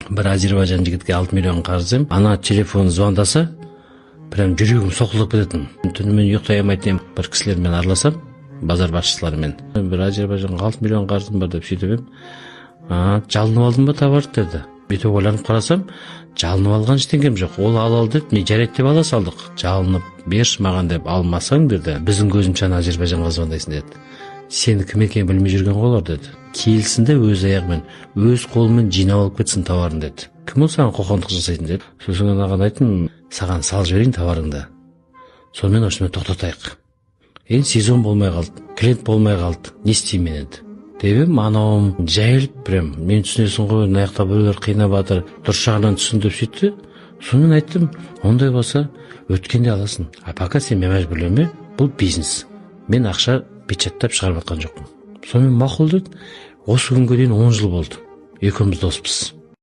бір Азербайжан жігітке 6 миллион қарызым. Ана телефон звондаса, прям жүрегім соққылап кететін. Түнімен ұйықтай алмайтын бір кісілермен араласам, базар басшыларымен. Бір Азербайжанға 6 миллион қарызым бар деп сөйтіп едім. Жалынып алдым ба товарды деді. Бүйтіп ойланып қарасам, жалынып алған ештеңем жоқ. Ол ал деді, не жарайды деп ала салдық. Жалынып берші маған деп алмасаң деді, біздің көзімше Азербайжанға звондайсың деді. Сені кім екенін білмей жүрген олар деді. Келсін де өз аяғымен, өз қолымен жинап алып кетсін товарын деді. Кім ол саған қоқандық жасайтын деді. Сосын анаған айттым, саған салып жіберейін товарыңды. Сонымен осымен тоқтатайық. Енді сезон болмай қалды, клиент болмай қалды. Не істеймін мен еді? Дебем, анауым жайылып прям, мен түсінесің ғой, аяқта біреулер қинап жатыр, дұрыс жағынан түсін деп сөйтті. Сонымен айттым, ондай болса өткенде аласың. Пока сен мәжбүрлеме, бұл бизнес. Мен ақша печаттап шығарып жатқан жоқпын. Сонымен мақұл деді. Осы күнге дейін 10 жыл болды. Екеуміз доспыз.